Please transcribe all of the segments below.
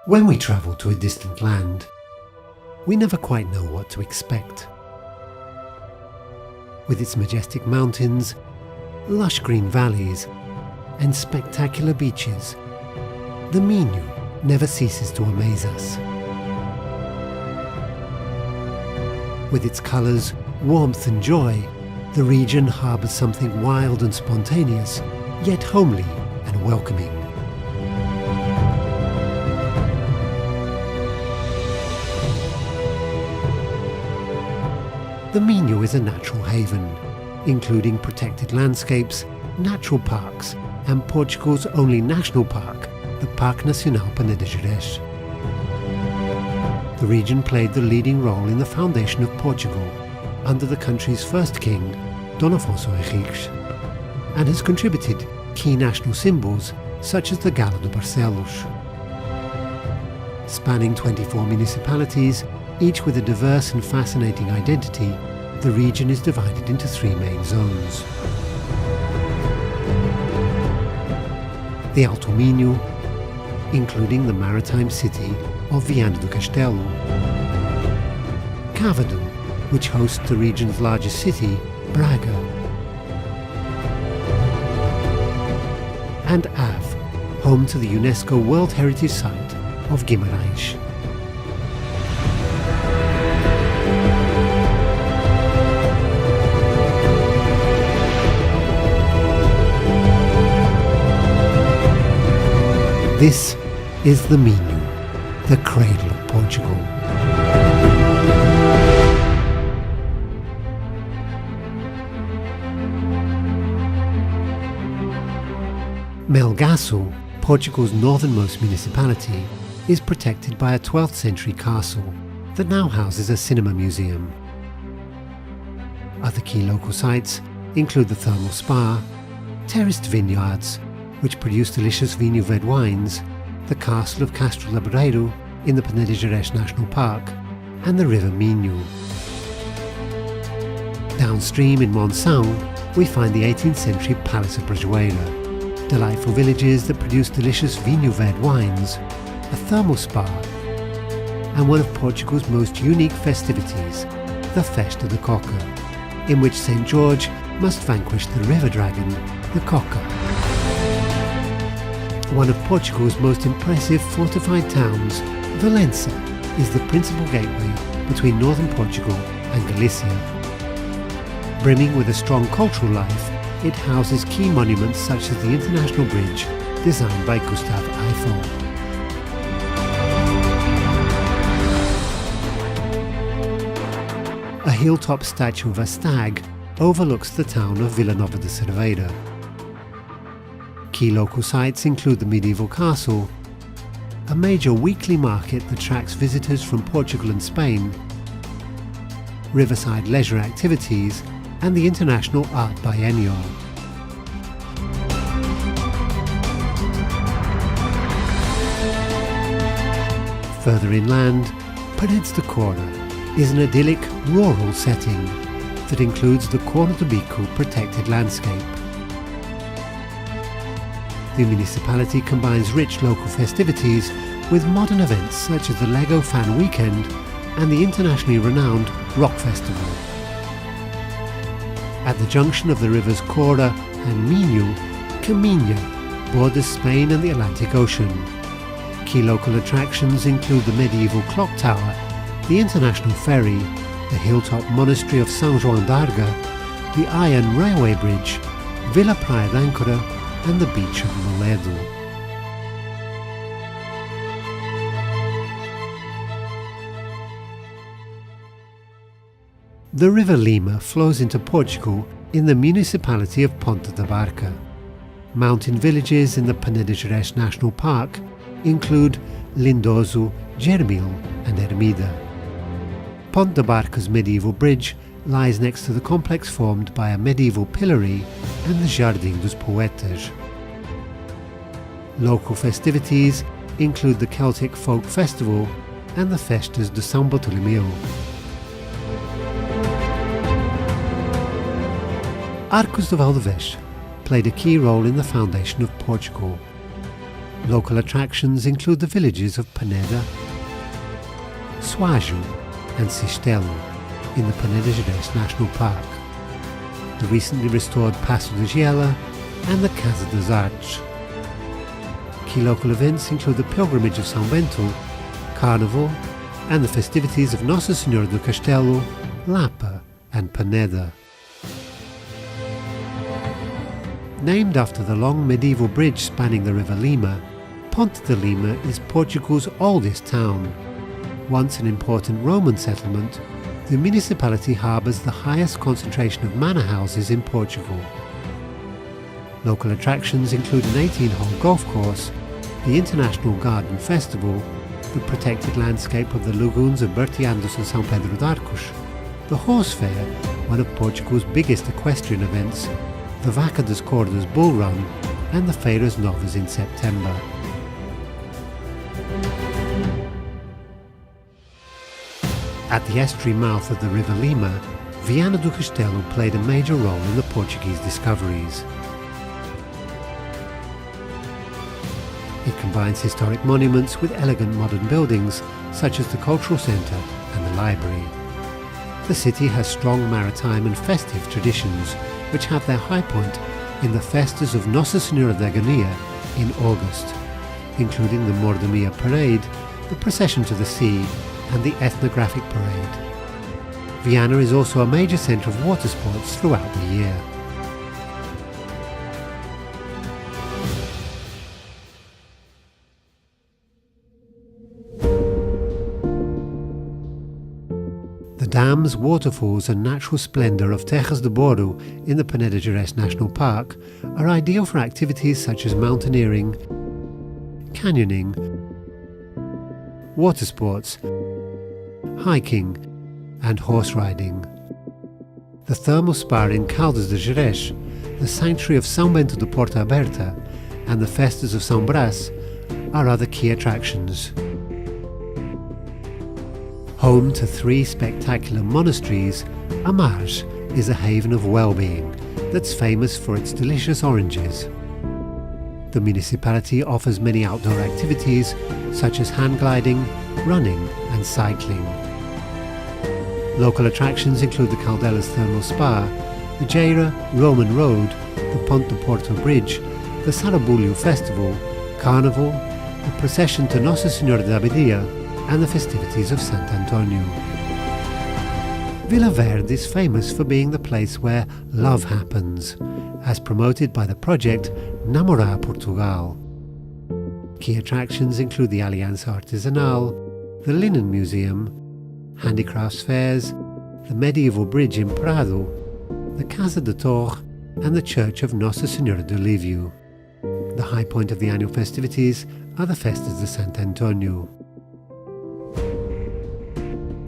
When we travel to a distant land, we never quite know what to expect. With its majestic mountains, lush green valleys, and spectacular beaches, the Minho never ceases to amaze us. With its colours, warmth and joy, the region harbours something wild and spontaneous, yet homely and welcoming. The Minho is a natural haven, including protected landscapes, natural parks, and Portugal's only national park, the Parque Nacional Peneda Gerês. The region played the leading role in the foundation of Portugal under the country's first king, Dom Afonso Henriques, and has contributed key national symbols such as the Gala do Barcelos. Spanning 24 municipalities, each with a diverse and fascinating identity, the region is divided into three main zones. The Alto Minho, including the maritime city of Viana do Castelo. Cavado, which hosts the region's largest city, Braga. And Ave, home to the UNESCO World Heritage Site of Guimarães. This is the Minho, the cradle of Portugal. Melgaço, Portugal's northernmost municipality, is protected by a 12th century castle that now houses a cinema museum. Other key local sites include the thermal spa, terraced vineyards, which produce delicious vinho red wines, the castle of Castelo in the Peneda Gerês National Park, and the river Minho. Downstream in Monção, we find the 18th century Palace of Brajueira, delightful villages that produce delicious vinho red wines, a thermal spa, and one of Portugal's most unique festivities, the Festa da Coca, in which St. George must vanquish the river dragon, the Coca. One of Portugal's most impressive fortified towns, Valença is the principal gateway between northern Portugal and Galicia. Brimming with a strong cultural life, it houses key monuments such as the International Bridge, designed by Gustave Eiffel. A hilltop statue of a stag overlooks the town of Vila Nova de Cerveira. Key local sites include the medieval castle, a major weekly market that attracts visitors from Portugal and Spain, riverside leisure activities, and the International Art Biennial. Further inland, Paredes de Cora is an idyllic rural setting that includes the Cora do Bico protected landscape. The municipality combines rich local festivities with modern events such as the Lego Fan Weekend and the internationally renowned Rock Festival. At the junction of the rivers Cora and Minho, Caminha borders Spain and the Atlantic Ocean. Key local attractions include the medieval clock tower, the international ferry, the hilltop monastery of São João d'Arga, the iron railway bridge, Vila Praia d'Âncora, and the beach of Moledo. The river Lima flows into Portugal in the municipality of Ponta da Barca. Mountain villages in the Peneda Gerês National Park include Lindoso, Germil and Ermida. Ponta da Barca's medieval bridge lies next to the complex formed by a medieval pillory and the Jardim dos Poetas. Local festivities include the Celtic Folk Festival and the Festas de São Bartolomeu. Arcos de Valdevez played a key role in the foundation of Portugal. Local attractions include the villages of Peneda, Suaju and Castelo in the Peneda Gerês National Park, the recently restored Passo de Giela and the Casa das Artes. Key local events include the pilgrimage of São Bento, Carnival and the festivities of Nossa Senhora do Castelo, Lapa and Peneda. Named after the long medieval bridge spanning the River Lima, Ponte de Lima is Portugal's oldest town. Once an important Roman settlement, the municipality harbours the highest concentration of manor houses in Portugal. Local attractions include an 18-hole golf course, the International Garden Festival, the protected landscape of the lagoons of Bertiandos and São Pedro de Arcos, the horse fair, one of Portugal's biggest equestrian events, the Vaca das Cordas bull run, and the Feiras Novas in September. At the estuary mouth of the River Lima, Viana do Castelo played a major role in the Portuguese discoveries. It combines historic monuments with elegant modern buildings such as the cultural centre and the library. The city has strong maritime and festive traditions, which have their high point in the festas of Nossa Senhora da Agonia in August, including the Mordomia Parade, the procession to the sea, and the ethnographic parade. Viana is also a major centre of water sports throughout the year. The dams, waterfalls and natural splendour of Terras de Boro in the Peneda Gerês National Park are ideal for activities such as mountaineering, canyoning, water sports, hiking and horse riding. The thermal spa in Caldas de Gerês, the sanctuary of São Bento de Porta Aberta and the festas of São Brás are other key attractions. Home to 3 spectacular monasteries, Amarge is a haven of well-being that's famous for its delicious oranges. The municipality offers many outdoor activities such as hang gliding, running and cycling. Local attractions include the Caldelas Thermal Spa, the Geira Roman Road, the Ponte de Porto Bridge, the Sarabulho Festival, Carnival, the procession to Nossa Senhora da Abadia and the festivities of Sant Antonio. Vila Verde is famous for being the place where love happens, as promoted by the project Namorar Portugal. Key attractions include the Aliança Artesanal, the Linen Museum, handicrafts fairs, the medieval bridge in Prado, the Casa de Torre and the Church of Nossa Senhora do Livio. The high point of the annual festivities are the Festas de Sant Antonio.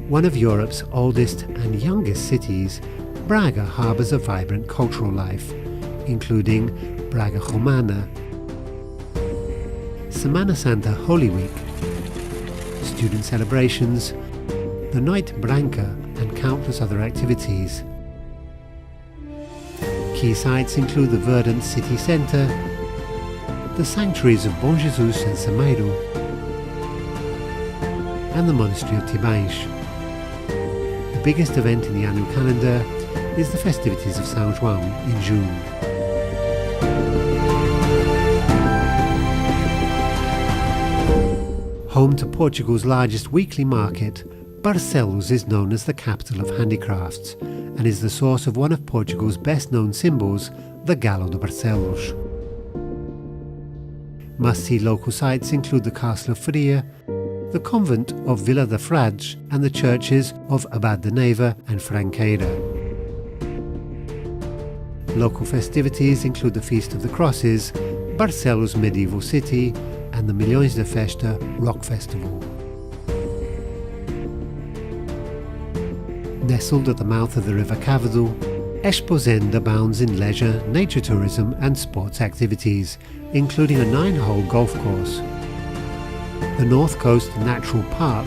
One of Europe's oldest and youngest cities, Braga harbours a vibrant cultural life, including Braga Romana, Semana Santa Holy Week, student celebrations, the Noite Branca and countless other activities. Key sites include the verdant city centre, the sanctuaries of Bom Jesus and Sameiro, and the monastery of Tibaix. The biggest event in the annual calendar is the festivities of São João in June. Home to Portugal's largest weekly market, Barcelos is known as the capital of handicrafts and is the source of one of Portugal's best-known symbols, the Galo de Barcelos. Must-see local sites include the Castle of Faria, the convent of Vila da Frades and the churches of Abad de Neiva and Franqueira. Local festivities include the Feast of the Crosses, Barcelos Medieval City and the Milhões de Festa Rock Festival. Nestled at the mouth of the River Cavado, Esposende abounds in leisure, nature tourism and sports activities, including a 9-hole golf course. The North Coast Natural Park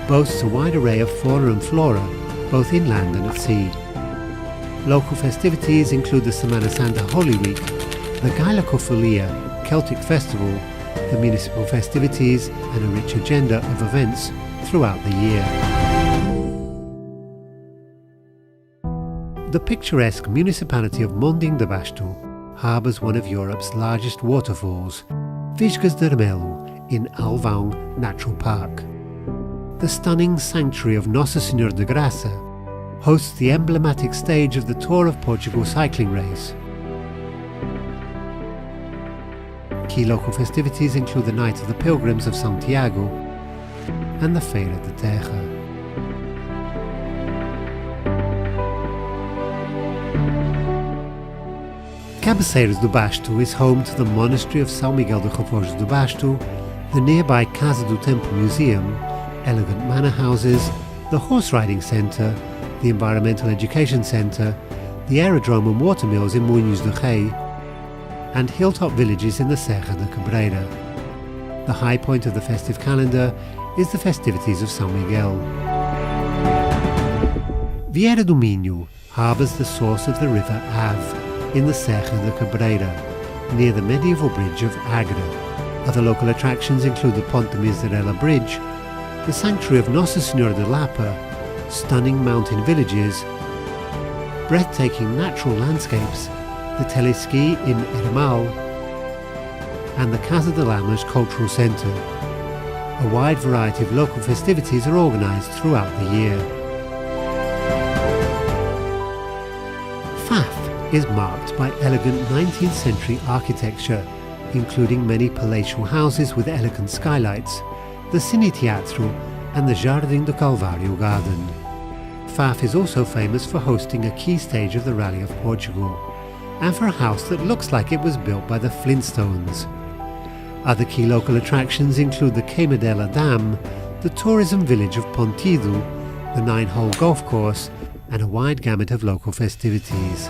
boasts a wide array of fauna and flora, both inland and at sea. Local festivities include the Semana Santa Holy Week, the Gaila Cofolia Celtic Festival, the municipal festivities and a rich agenda of events throughout the year. The picturesque municipality of Monding de Basto harbours one of Europe's largest waterfalls, Visgas de Remelo, in Alvão Natural Park. The stunning sanctuary of Nossa Senhora de Graça hosts the emblematic stage of the Tour of Portugal cycling race. Key local festivities include the Night of the Pilgrims of Santiago and the Feira de Terra. Cabeceiras do Basto is home to the monastery of São Miguel de Refugio do Basto, the nearby Casa do Tempo Museum, elegant manor houses, the horse riding centre, the environmental education centre, the aerodrome and watermills in Minho do Rei, and hilltop villages in the Serra da Cabreira. The high point of the festive calendar is the festivities of São Miguel. Vieira do Minho harbours the source of the river Ave in the Serra da Cabreira, near the medieval bridge of Agra. Other local attractions include the Ponte de Miserela Bridge, the sanctuary of Nossa Senhora de Lapa, stunning mountain villages, breathtaking natural landscapes, the teleski in Irmal, and the Casa de Lamas Cultural Centre. A wide variety of local festivities are organised throughout the year. Faf is marked by elegant 19th century architecture, including many palatial houses with elegant skylights, the Cine Teatro and the Jardim do Calvário garden. Faf is also famous for hosting a key stage of the Rally of Portugal, and for a house that looks like it was built by the Flintstones. Other key local attractions include the Queimadela Dam, the tourism village of Pontido, the 9-hole golf course, and a wide gamut of local festivities.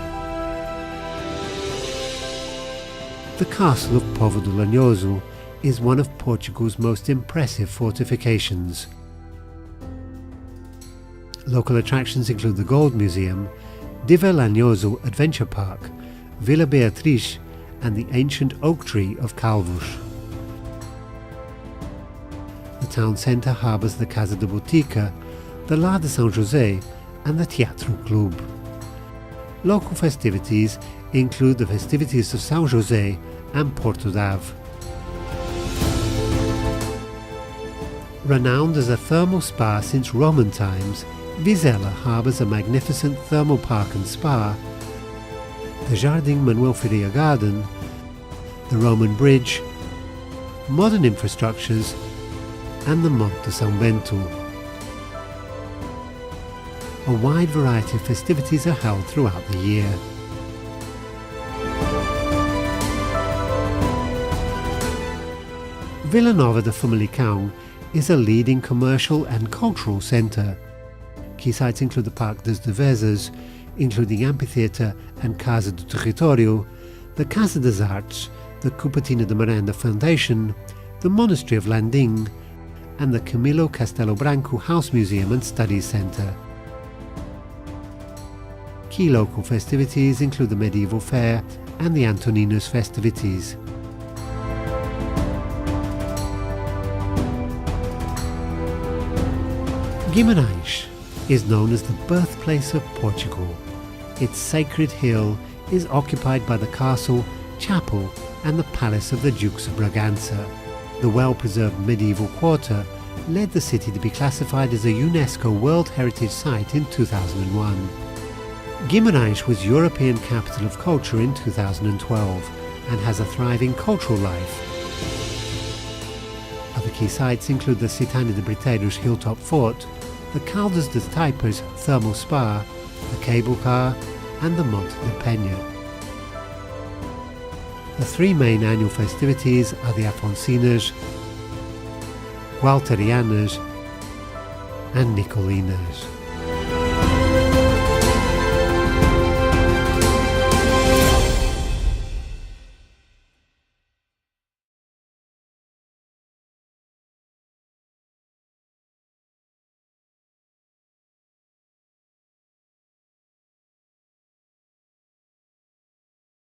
The castle of Povo do Lanhoso is one of Portugal's most impressive fortifications. Local attractions include the Gold Museum, Diva Lanhoso Adventure Park, Vila Beatriz, and the ancient oak tree of Calvos. The town centre harbours the Casa de Botica, the Lar de São José, and the Teatro Clube. Local festivities include the festivities of São José and Porto d'Ave. Renowned as a thermal spa since Roman times, Vizela harbours a magnificent thermal park and spa, the Jardim Manuel Ferreira Garden, the Roman Bridge, modern infrastructures, and the Monte de São Bento. A wide variety of festivities are held throughout the year. Vila Nova de Famalicão is a leading commercial and cultural centre. Key sites include the Parque das Devesas, including Amphitheatre and Casa do Território, the Casa das Artes, the Cupertina de Miranda Foundation, the Monastery of Landim, and the Camilo Castelo Branco House Museum and Studies Centre. Key local festivities include the Medieval Fair and the Antoninus festivities. Guimarães is known as the birthplace of Portugal. Its sacred hill is occupied by the castle, chapel, and the palace of the Dukes of Bragança. The well-preserved medieval quarter led the city to be classified as a UNESCO World Heritage Site in 2001. Guimarães was European Capital of Culture in 2012 and has a thriving cultural life. Other key sites include the Citânia de Briteiros Hilltop Fort, the Caldas das Taipas Thermal Spa, the Cable Car, and the Monte de Penha. The three main annual festivities are the Afonsinas, Gualterianas, and Nicolinas.